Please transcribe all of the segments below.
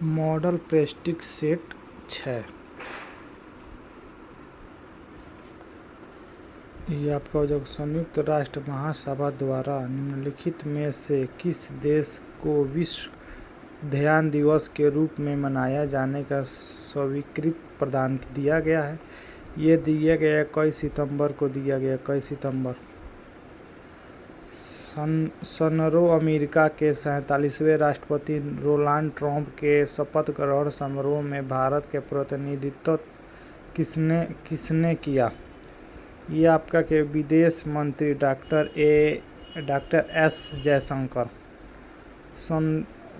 Model Prestige set 6। ये आपका जो संयुक्त राष्ट्र महासभा द्वारा निम्नलिखित में से किस देश को विश्व ध्यान दिवस के रूप में मनाया जाने का स्वीकृति प्रदान दिया गया है? ये दिया गया 21 सितंबर को दिया गया 21 सितंबर। सनरो अमेरिका के 47वें राष्ट्रपति डोनाल्ड ट्रंप के शपथ ग्रहण समारोह में भारत के प्रतिनिधित्व किसने किया? ये आपका के विदेश मंत्री डॉक्टर एस जयशंकर।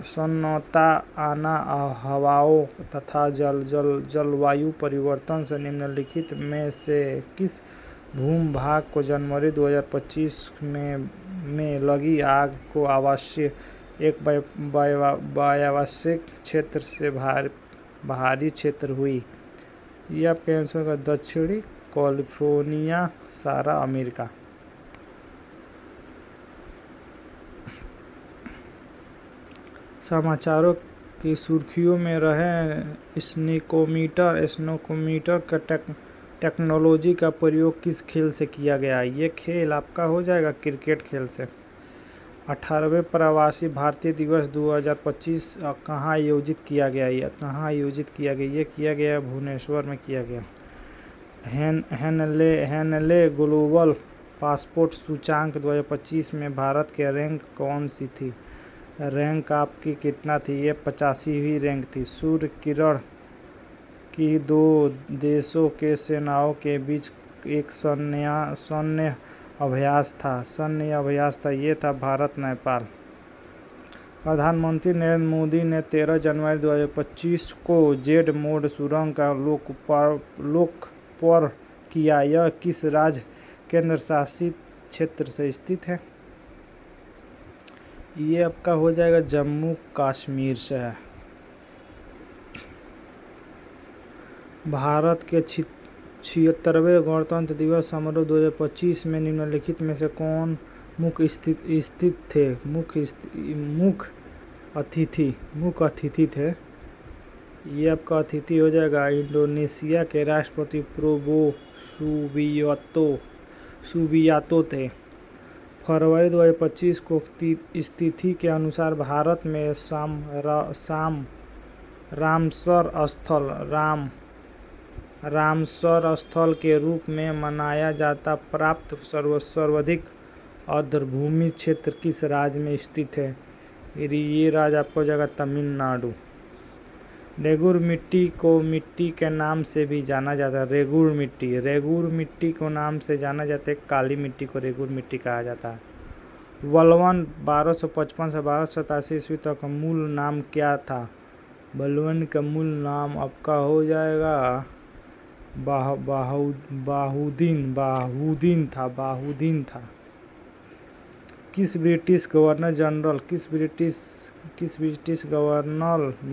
सन्नता आना हवाओं तथा जलवायु परिवर्तन से निम्नलिखित में से किस भूभाग को जनवरी 2025 में लगी आग को एक व्यावसायिक क्षेत्र से बाहरी क्षेत्र हुई? ये आपके आंसर का दक्षिणी कैलिफोर्निया, सारा अमेरिका। समाचारों की सुर्खियों में रहे स्नोकोमीटर का टेक्नोलॉजी का प्रयोग किस खेल से किया गया? ये खेल आपका हो जाएगा क्रिकेट खेल से। 18वें प्रवासी भारतीय दिवस 2025 कहाँ आयोजित किया गया? ये किया गया भुवनेश्वर में किया गया। हेनले ग्लोबल पासपोर्ट सूचांक 2025 में भारत के रैंक कौन सी थी? रैंक आपकी कितना थी? ये 85वीं रैंक थी। सूर्य किरण की दो देशों के सेनाओं के बीच एक सैन्य अभ्यास था। ये था भारत नेपाल। प्रधानमंत्री नरेंद्र मोदी ने 13 जनवरी 2025 को जेड मोड सुरंग का लोकार्पण किया। यह किस राज्य केंद्र शासित क्षेत्र से स्थित है? ये आपका हो जाएगा जम्मू कश्मीर से है। भारत के 76वें गणतंत्र दिवस समारोह 2025 में निम्नलिखित में से कौन मुख्य अतिथि थे? ये आपका अतिथि हो जाएगा इंडोनेशिया के राष्ट्रपति प्रोबो सुबियांतो थे। फरवरी 2025 को स्थिति के अनुसार भारत में रामसर स्थल के रूप में मनाया जाता प्राप्त सर्वाधिक आर्द्रभूमि क्षेत्र किस राज्य में स्थित है? ये राज्य आपको जगह तमिलनाडु। रेगुर मिट्टी को मिट्टी के नाम से भी जाना जाता है। रेगुर मिट्टी को नाम से जाना जाता है। काली मिट्टी को रेगुर मिट्टी कहा जाता है। बलवन 1255 से 1287 ईस्वी तक का मूल नाम क्या था? बलवन का मूल नाम आपका हो जाएगा बाहुदीन था। किस ब्रिटिश गवर्नर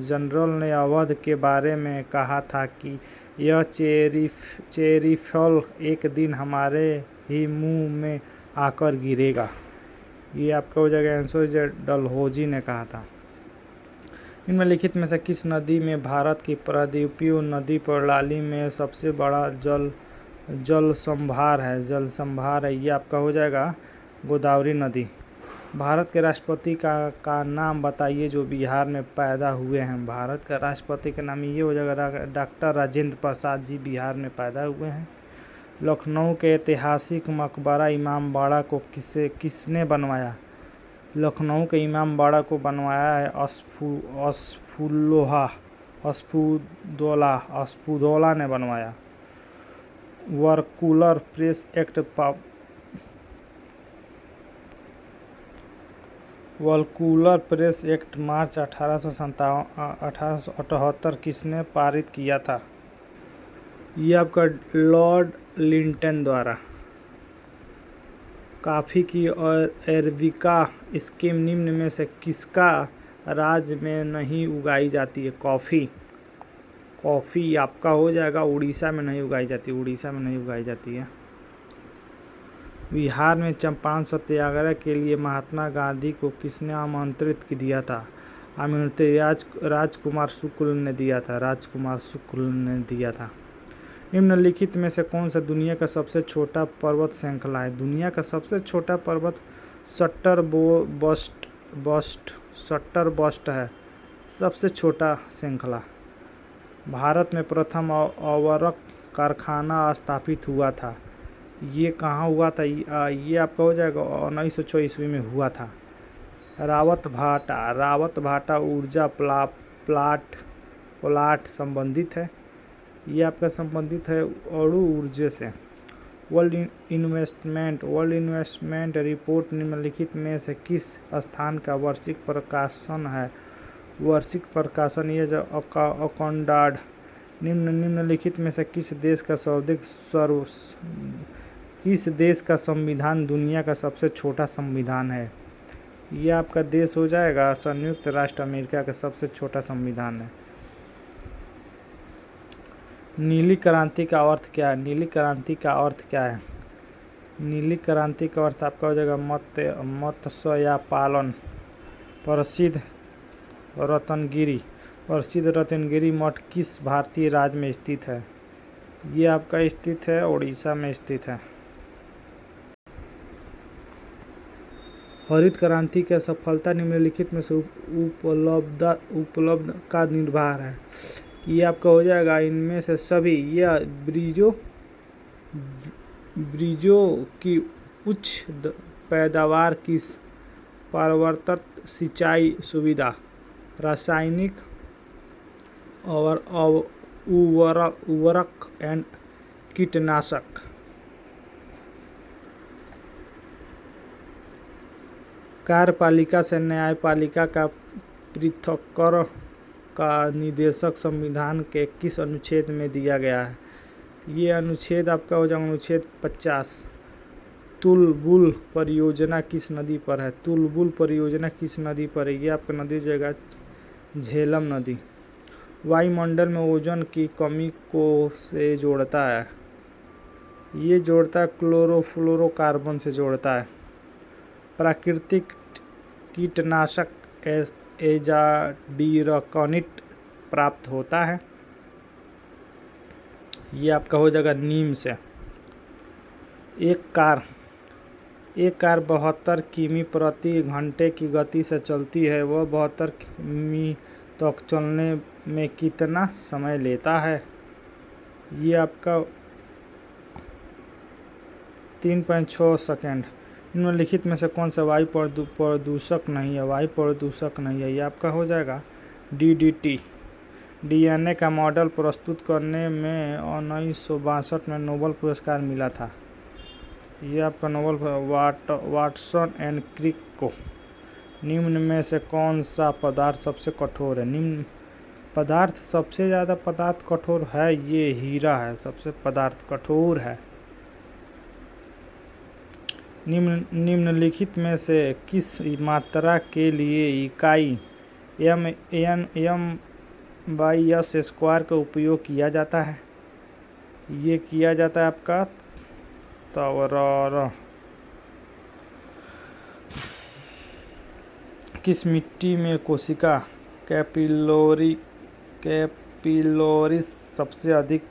जनरल ने अवध के बारे में कहा था कि यह चेरी फल एक दिन हमारे ही मुंह में आकर गिरेगा? ये आपका हो जाएगा आंसर डलहौजी ने कहा था। निम्नलिखित में से किस नदी में भारत की प्रायद्वीपीय नदी प्रणाली में सबसे बड़ा जल संभार है? ये आपका हो जाएगा गोदावरी नदी। भारत के राष्ट्रपति का नाम बताइए जो बिहार में पैदा हुए हैं। भारत का राष्ट्रपति का नाम ये हो जाएगा डॉक्टर राजेंद्र प्रसाद जी, बिहार में पैदा हुए हैं। लखनऊ के ऐतिहासिक मकबरा इमामबाड़ा को किसने बनवाया? लखनऊ के इमामबाड़ा को बनवाया है अस्फुदौला ने बनवाया। वर्कुलर प्रेस एक्ट मार्च 1878 किसने पारित किया था? ये आपका लॉर्ड लिंटन द्वारा। कॉफ़ी की अरेबिका स्कीम निम्न में से किसका राज्य में नहीं उगाई जाती है? कॉफ़ी आपका हो जाएगा उड़ीसा में नहीं उगाई जाती है। बिहार में चंपारण सत्याग्रह के लिए महात्मा गांधी को किसने आमंत्रित किया था? अमेरिती राजकुमार शुक्ल ने दिया था, राजकुमार शुक्ल ने दिया था। निम्नलिखित में से कौन सा दुनिया का सबसे छोटा पर्वत श्रृंखला है? दुनिया का सबसे छोटा पर्वत सट्टरबस्ट है, सबसे छोटा श्रृंखला। भारत में प्रथम उर्वरक कारखाना स्थापित हुआ था, ये कहाँ हुआ था? ये आपका हो जाएगा 1906 ईस्वी में हुआ था। रावत भाटा ऊर्जा प्लांट संबंधित है, ये आपका संबंधित है अणु ऊर्जा से। वर्ल्ड इन्वेस्टमेंट रिपोर्ट निम्नलिखित में से किस स्थान का वार्षिक प्रकाशन है? वार्षिक प्रकाशन ये जो अकॉन्डाड। निम्नलिखित में से किस देश का संविधान दुनिया का सबसे छोटा संविधान है? ये आपका देश हो जाएगा संयुक्त राष्ट्र अमेरिका का सबसे छोटा संविधान है। नीली क्रांति का अर्थ क्या है? नीली क्रांति का अर्थ क्या है? नीली क्रांति का अर्थ आपका हो जाएगा मत्स्य पालन। प्रसिद्ध रत्नगिरी मठ किस भारतीय राज्य में स्थित है? ये आपका स्थित है उड़ीसा में स्थित है। हरित क्रांति की सफलता निम्नलिखित में से उपलब्ध का निर्भर है। ये आपका हो जाएगा इनमें से सभी। यह ब्रिजों की उच्च पैदावार की पर्याप्त सिंचाई सुविधा, रासायनिक उर्वरक एवं कीटनाशक। कार्यपालिका से न्यायपालिका का पृथक्करण का निर्देशक संविधान के किस अनुच्छेद में दिया गया है? ये अनुच्छेद आपका हो जाएगा अनुच्छेद 50। तुलबुल परियोजना किस नदी पर है? तुलबुल परियोजना किस नदी पर है? ये आपका नदी हो जाएगा झेलम नदी। वायुमंडल में ओजोन की कमी को से जोड़ता है, ये जोड़ता है क्लोरोफ्लोरोकार्बन से जोड़ता है। प्राकृतिक कीटनाशक एजाडिरकॉनिट प्राप्त होता है, ये आपका हो जाएगा नीम से। एक कार 72 किमी प्रति घंटे की गति से चलती है, वह 72 किमी तक चलने में कितना समय लेता है? ये आपका 3.6 सेकेंड। निम्नलिखित में से कौन सा वायु प्रदूषक नहीं है? वायु प्रदूषक नहीं है, ये आपका हो जाएगा DDT। DNA का मॉडल प्रस्तुत करने में 1962 में नोबेल पुरस्कार मिला था, ये आपका नोबेल वाटसन एंड क्रिक को। निम्न में से कौन सा पदार्थ सबसे कठोर है? निम्न पदार्थ सबसे ज़्यादा पदार्थ कठोर है, ये हीरा है, सबसे पदार्थ कठोर है। निम्नलिखित में से किस मात्रा के लिए इकाई m/s² का उपयोग किया जाता है? ये किया जाता है आपका तवरर। किस मिट्टी में कोशिका कैपिलोरिस सबसे अधिक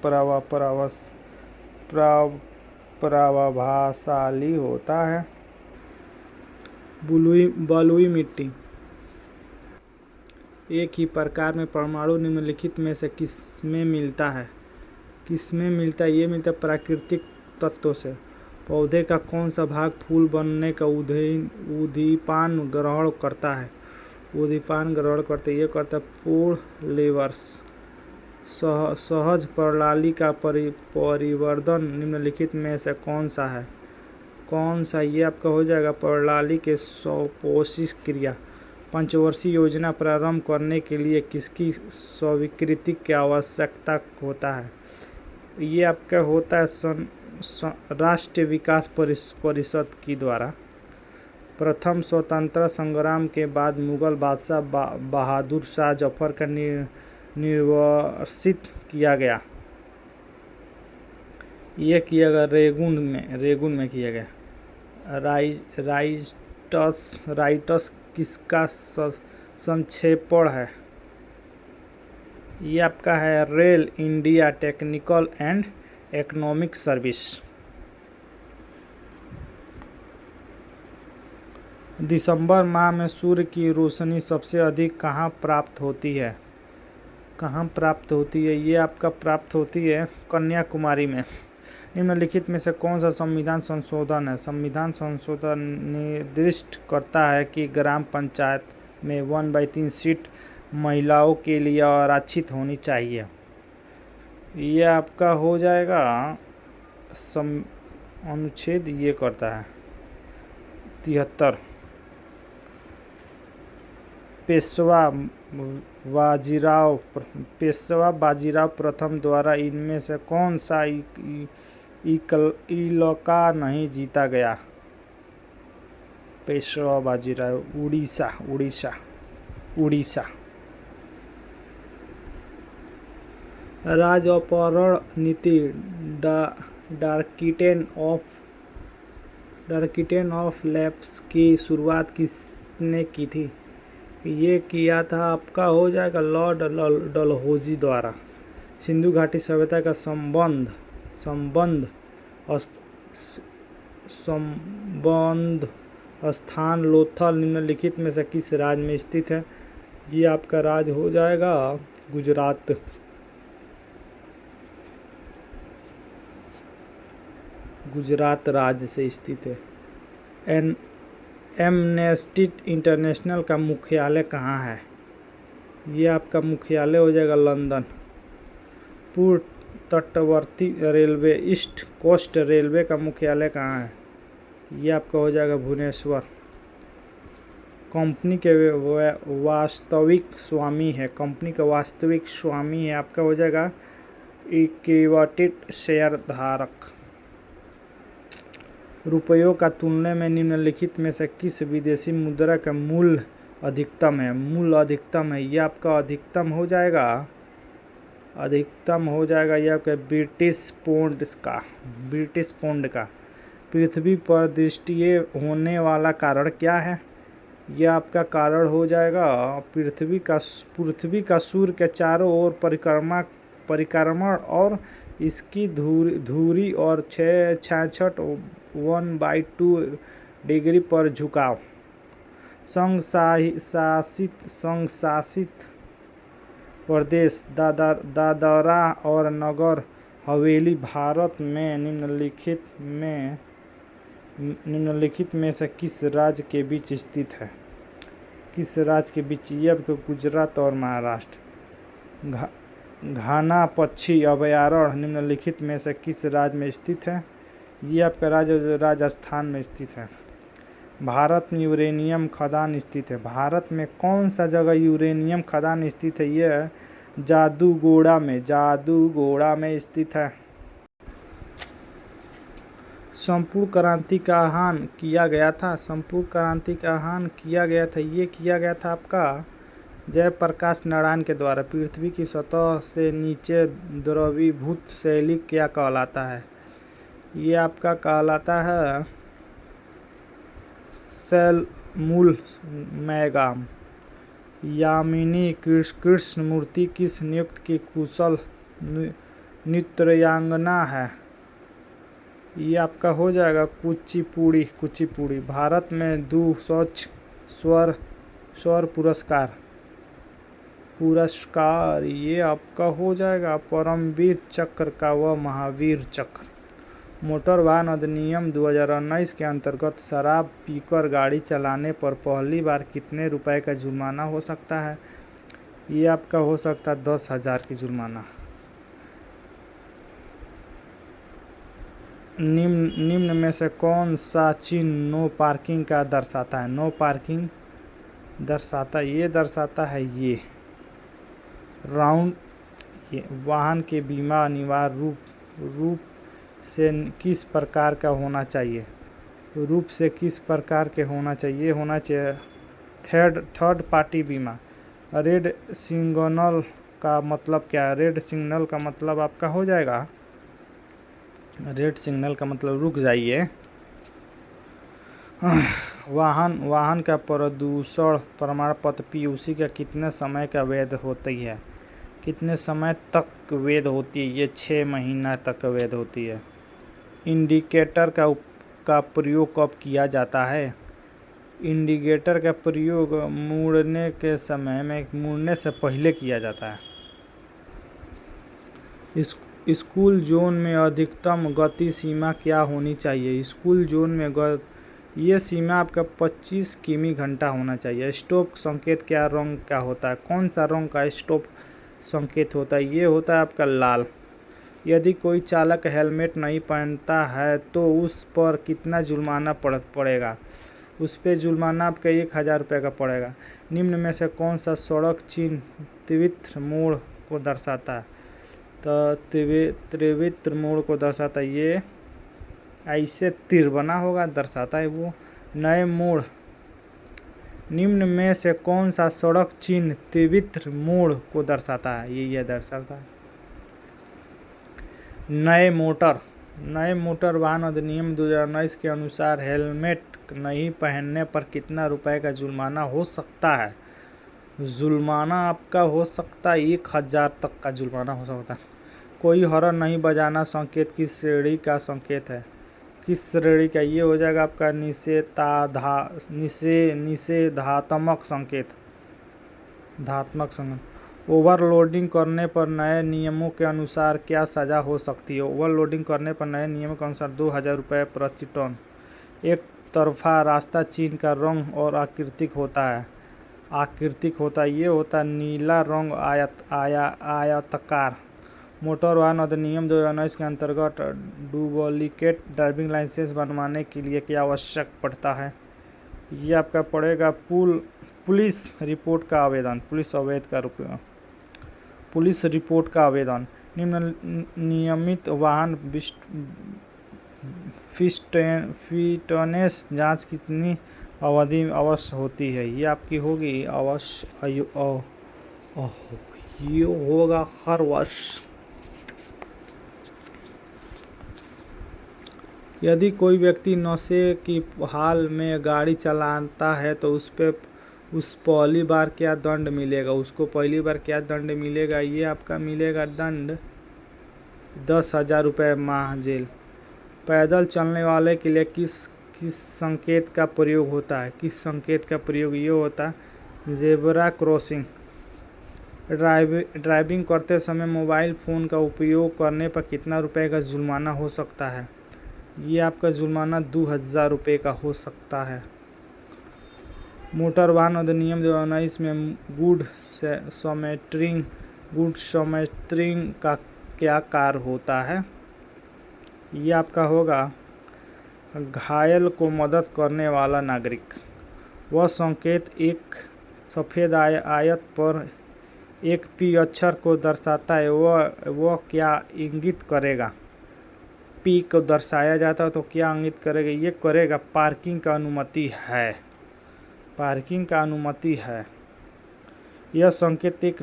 प्रभावशाली होता है? बलुई मिट्टी। एक ही प्रकार में परमाणु निम्नलिखित में से किसमें मिलता है? ये मिलता है प्राकृतिक तत्वों से। पौधे का कौन सा भाग फूल बनने का उद्दीपन ग्रहण करता है? ये करता है पूर्ण लेवर्स। सहज प्रणाली का परिवर्तन निम्नलिखित में से कौन सा है? ये आपका हो जाएगा प्रणाली के संपोषित क्रिया। पंचवर्षीय योजना प्रारंभ करने के लिए किसकी स्वीकृति की आवश्यकता होता है? ये आपका होता है राष्ट्रीय विकास परिषद की द्वारा। प्रथम स्वतंत्रता संग्राम के बाद मुगल बादशाह बहादुर शाह जफर का निर्वासित किया गया, ये किया गया रेगुन में किया गया। राइटस किसका संक्षेपण है। ये आपका है rail India technical and economic service. दिसंबर माह में सूर्य की रोशनी सबसे अधिक कहाँ प्राप्त होती है? कहाँ प्राप्त होती है? ये आपका प्राप्त होती है कन्याकुमारी में। निम्नलिखित में से कौन सा संविधान संशोधन है? संविधान संशोधन निर्दिष्ट करता है कि ग्राम पंचायत में 1/3 सीट महिलाओं के लिए आरक्षित होनी चाहिए। ये आपका हो जाएगा अनुच्छेद ये करता है 73। पेशवा बाजीराव प्रथम द्वारा इनमें से कौन सा इलाका नहीं जीता गया? पेशवा बाजीराव उड़ीसा। राज अपहरण नीति डार्किटेन ऑफ लैप्स की शुरुआत किसने की थी? ये किया था आपका हो जाएगा लॉर्ड डलहौजी द्वारा। सिंधु घाटी सभ्यता का संबंध स्थान लोथल निम्नलिखित में से किस राज्य में स्थित है? ये आपका राज्य हो जाएगा गुजरात राज्य से स्थित है। एमनेस्टी इंटरनेशनल का मुख्यालय कहाँ है? ये आपका मुख्यालय हो जाएगा लंदन। पूर्व तटवर्ती रेलवे ईस्ट कोस्ट रेलवे का मुख्यालय कहाँ है? ये आपका हो जाएगा भुवनेश्वर। कंपनी के वास्तविक स्वामी है आपका हो जाएगा इक्विटी शेयर धारक। रुपयों का तुलना में निम्नलिखित में से किस विदेशी मुद्रा का मूल्य अधिकतम है? ये आपका अधिकतम हो जाएगा ये आपका ब्रिटिश पौंड का। पृथ्वी पर दृष्टि होने वाला कारण क्या है? यह आपका कारण हो जाएगा पृथ्वी का सूर्य के चारों ओर परिक्रमण और इसकी धुरी और 1/2 डिग्री पर झुकाव। संघ शासित प्रदेश दादरा और नगर हवेली भारत में निम्नलिखित में से किस राज्य के बीच स्थित है? किस राज्य के बीच? ये आपको गुजरात और महाराष्ट्र। घाना पक्षी अभयारण्य निम्नलिखित में से किस राज्य में स्थित है? ये आपका राज्य राजस्थान में स्थित है। भारत में यूरेनियम खदान स्थित है। भारत में कौन सा जगह यूरेनियम खदान स्थित है? यह जादूगोड़ा में स्थित है। संपूर्ण क्रांति का आह्वान किया गया था। ये किया गया था आपका जयप्रकाश नारायण के द्वारा। पृथ्वी की सतह से नीचे द्रवीभूत शैली क्या कहलाता है? ये आपका कहलाता है सैलमुलमैगम। यामिनी कृष्णमूर्ति किस नृत्य की कुशल नृत्यांगना है? ये आपका हो जाएगा कुचिपुड़ी। भारत में 2 स्वच्छ स्वर पुरस्कार ये आपका हो जाएगा परमवीर चक्र का व महावीर चक्र। मोटर वाहन अधिनियम 2019 के अंतर्गत शराब पीकर गाड़ी चलाने पर पहली बार कितने रुपए का जुर्माना हो सकता है? ये आपका हो सकता है 10,000 की जुर्माना। निम्न में से कौन सा चिन्ह नो पार्किंग का दर्शाता है? नो पार्किंग दर्शाता है ये राउंड। ये वाहन के बीमा अनिवार्य रूप से किस प्रकार का होना चाहिए? होना चाहिए थर्ड पार्टी बीमा। रेड सिग्नल का मतलब क्या है? रेड सिग्नल का मतलब आपका हो जाएगा रुक जाइए वाहन का प्रदूषण प्रमाण पत्र पीयूसी का कितने समय का वैध होती है? कितने समय तक वैध होती है? ये 6 महीना तक वैध होती है। इंडिकेटर का प्रयोग कब किया जाता है? इंडिकेटर का प्रयोग मुड़ने से पहले किया जाता है। स्कूल जोन में अधिकतम गति सीमा क्या होनी चाहिए? स्कूल जोन में ये सीमा आपका 25 किमी घंटा होना चाहिए। स्टॉप संकेत क्या रंग का होता है? कौन सा रंग का स्टॉप संकेत होता है? ये होता है आपका लाल। यदि कोई चालक हेलमेट नहीं पहनता है तो उस पर कितना जुर्माना पड़ेगा? उस पर जुर्माना आपका 1000 रुपये का पड़ेगा। निम्न में से कौन सा सड़क चिन्ह त्रिवित्र मोड़ को दर्शाता है? तो त्रिवित्र मोड़ को दर्शाता है, ये ऐसे तीर बना होगा, दर्शाता है वो नए मोड़। निम्न में से कौन सा सड़क चिन्ह त्रिवित्र मोड़ को दर्शाता है? ये दर्शाता है नए मोटर वाहन अधिनियम 2019 के अनुसार हेलमेट नहीं पहनने पर कितना रुपए का जुर्माना हो सकता है? जुर्माना आपका हो सकता है 1000 तक का जुर्माना हो सकता है। कोई हॉर्न नहीं बजाना संकेत किस श्रेणी का संकेत है? किस श्रेणी का? ये हो जाएगा आपका निषेधात्मक संकेत। ओवरलोडिंग करने पर नए नियमों के अनुसार क्या सजा हो सकती है? ओवरलोडिंग करने पर नए नियमों के अनुसार 2000 रुपये प्रति टन। एक तरफा रास्ता चिन्ह का रंग और आकृतिक होता है। ये होता है नीला रंग आयताकार। मोटर वाहन अधिनियम 2019 के अंतर्गत डुप्लीकेट ड्राइविंग लाइसेंस बनवाने के लिए क्या आवश्यक पड़ता है? ये आपका पड़ेगा पुलिस रिपोर्ट का आवेदन। पुलिस रिपोर्ट का आवेदन। नियमित वाहन फिटनेस जांच कितनी अवधि में अवश्य होती है? ये आपकी होगी ये होगा हर वर्ष। यदि कोई व्यक्ति नशे की हाल में गाड़ी चलाता है तो उस पहली बार क्या दंड मिलेगा? उसको पहली बार क्या दंड मिलेगा? ये आपका मिलेगा दंड 10,000 रुपये माह जेल। पैदल चलने वाले के लिए किस संकेत का प्रयोग होता है? किस संकेत का प्रयोग ये होता है ज़ेब्रा क्रॉसिंग। ड्राइविंग करते समय मोबाइल फ़ोन का उपयोग करने पर कितना रुपए का जुर्माना हो सकता है? ये आपका जुर्माना 2000 रुपये का हो सकता है। मोटर वाहन अधिनियम 2019 में गुड समेटरिंग का क्या कार्य होता है? ये आपका होगा घायल को मदद करने वाला नागरिक। वह संकेत एक सफ़ेद आयत पर एक पी अक्षर को दर्शाता है। वह क्या इंगित करेगा? पी को दर्शाया जाता है तो क्या इंगित करेगा? ये करेगा पार्किंग का अनुमति है। यह संकेत एक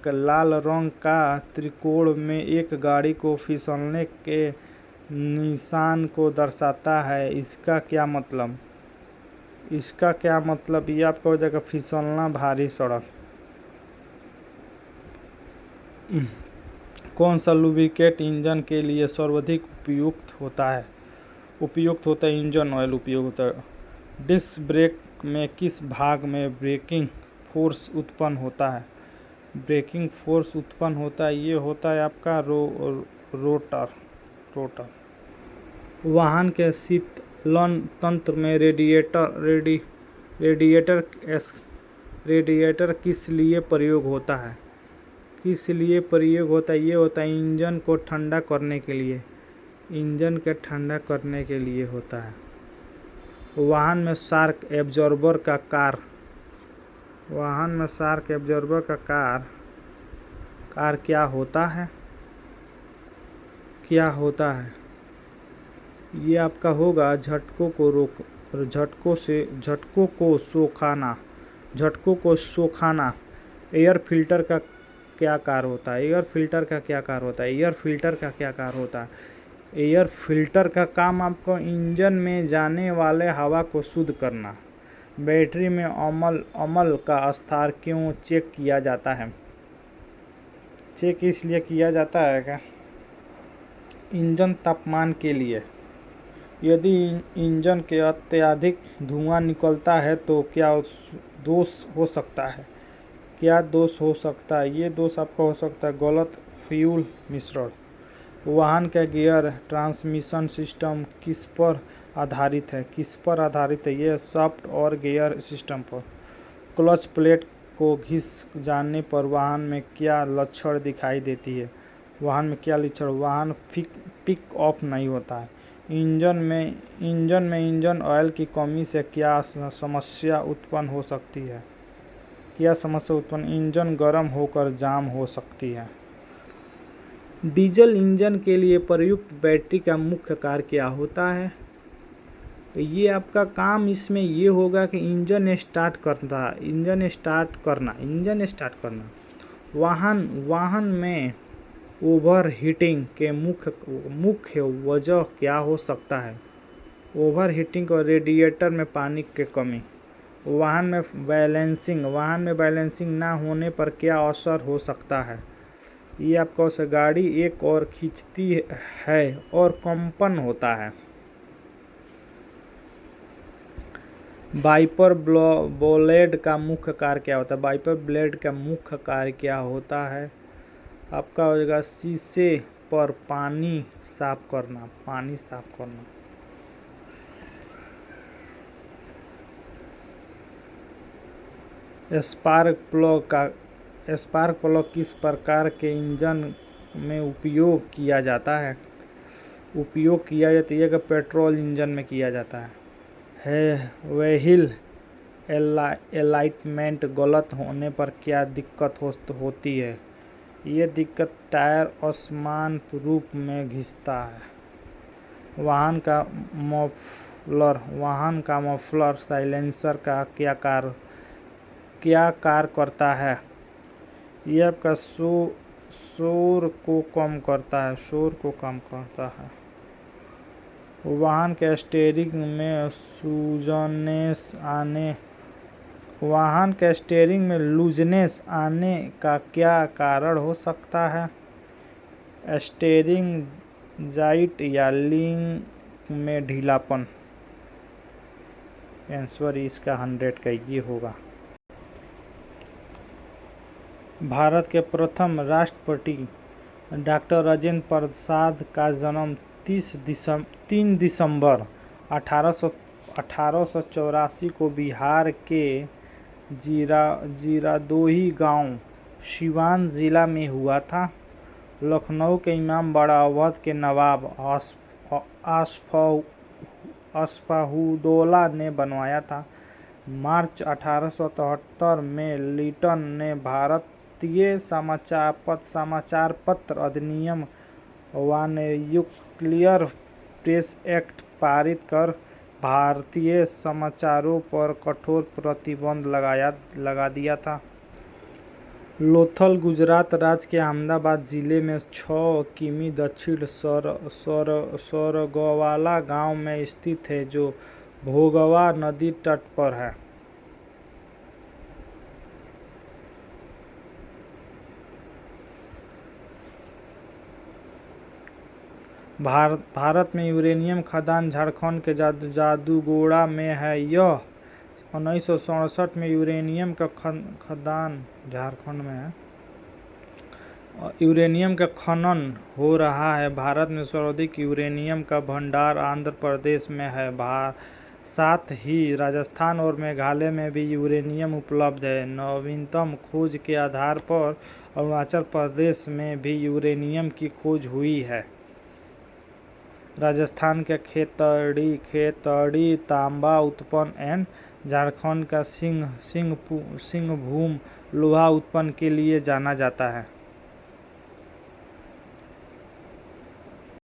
लाल रंग का त्रिकोण में एक गाड़ी को फिसलने के निशान को दर्शाता है। इसका क्या मतलब? ये आपका हो जाएगा फिसलना भारी सड़क। कौन सा लुब्रिकेंट इंजन के लिए सर्वाधिक उपयुक्त होता है? इंजन ऑयल उपयोग होता है। डिस्क ब्रेक में किस भाग में ब्रेकिंग फोर्स उत्पन्न होता है? ये होता है आपका रोटर। वाहन के शीतलन तंत्र में रेडिएटर किस लिए प्रयोग होता है? ये होता है इंजन को ठंडा करने के लिए होता है। वाहन में शार्क एब्जॉर्बर का कार्य क्या होता है? ये आपका होगा झटकों को सोखाना। एयर फिल्टर का क्या कार्य होता है? एयर फिल्टर का क्या कार्य होता है? एयर फिल्टर का काम आपको इंजन में जाने वाले हवा को शुद्ध करना। बैटरी में अमल का स्तर क्यों चेक किया जाता है? चेक इसलिए किया जाता है कि इंजन तापमान के लिए। यदि इंजन के अत्यधिक धुआं निकलता है तो क्या दोष हो सकता है? क्या दोष हो सकता है? ये दोष आपका हो सकता है गलत फ्यूल मिश्रण। वाहन का गियर ट्रांसमिशन सिस्टम किस पर आधारित है? किस पर आधारित है? ये शाफ्ट और गियर सिस्टम पर। क्लच प्लेट को घिस जाने पर वाहन में क्या लक्षण दिखाई देती है? वाहन में क्या लक्षण? वाहन पिक ऑफ नहीं होता है। इंजन में इंजन ऑयल की कमी से क्या समस्या उत्पन्न हो सकती है? क्या समस्या उत्पन्न? इंजन गर्म होकर जाम हो सकती है। डीजल इंजन के लिए प्रयुक्त बैटरी का मुख्य कार्य क्या होता है? ये आपका काम इसमें ये होगा कि इंजन स्टार्ट करना। वाहन में ओवर हीटिंग के मुख्य वजह क्या हो सकता है? ओवर हीटिंग और रेडिएटर में पानी की कमी। वाहन में बैलेंसिंग ना होने पर क्या असर हो सकता है? ये आपको गाड़ी एक और खींचती है और कंपन होता है। वाइपर ब्लेड का मुख्य कार्य क्या होता है? वाइपर ब्लेड का मुख्य कार्य क्या होता है? आपका हो जाएगा शीशे पर पानी साफ करना। स्पार्क प्लग किस प्रकार के इंजन में उपयोग किया जाता है? कि पेट्रोल इंजन में किया जाता है। व्हील अलाइनमेंट गलत होने पर क्या दिक्कत होती है? ये दिक्कत टायर असमान रूप में घिसता है। वाहन का मफलर साइलेंसर का क्या कार्य करता है? ये आपका शोर को कम करता है। वाहन के स्टीयरिंग में लूजनेस आने का क्या कारण हो सकता है? स्टीयरिंग जाइट या लिंक में ढीलापन। आंसर इसका 100 का ये होगा। भारत के प्रथम राष्ट्रपति डॉक्टर राजेंद्र प्रसाद का जन्म 3 दिसंबर 1884 को बिहार के जीरादोही गांव सिवान जिला में हुआ था। लखनऊ के इमाम बड़ा अवध के नवाब अस्फाउद्दौला ने बनवाया था। मार्च 1873 में लिंटन ने भारतीय समाचार पत्र अधिनियम व न्यूक्लियर प्रेस एक्ट पारित कर भारतीय समाचारों पर कठोर प्रतिबंध लगा दिया था। लोथल गुजरात राज्य के अहमदाबाद जिले में 6 किमी दक्षिण सरगवाला गांव में स्थित है, जो भोगवा नदी तट पर है। भारत में यूरेनियम खदान झारखंड के जादूगोड़ा में है। यह 1967 में यूरेनियम का खदान झारखंड में है। यूरेनियम का खनन हो रहा है। भारत में सर्वाधिक यूरेनियम का भंडार आंध्र प्रदेश में है। साथ ही राजस्थान और मेघालय में भी यूरेनियम उपलब्ध है। नवीनतम खोज के आधार पर अरुणाचल प्रदेश में भी यूरेनियम की खोज हुई है। राजस्थान का खेतड़ी तांबा उत्पन्न एवं झारखंड का सिंहभूम लोहा उत्पन्न के लिए जाना जाता है।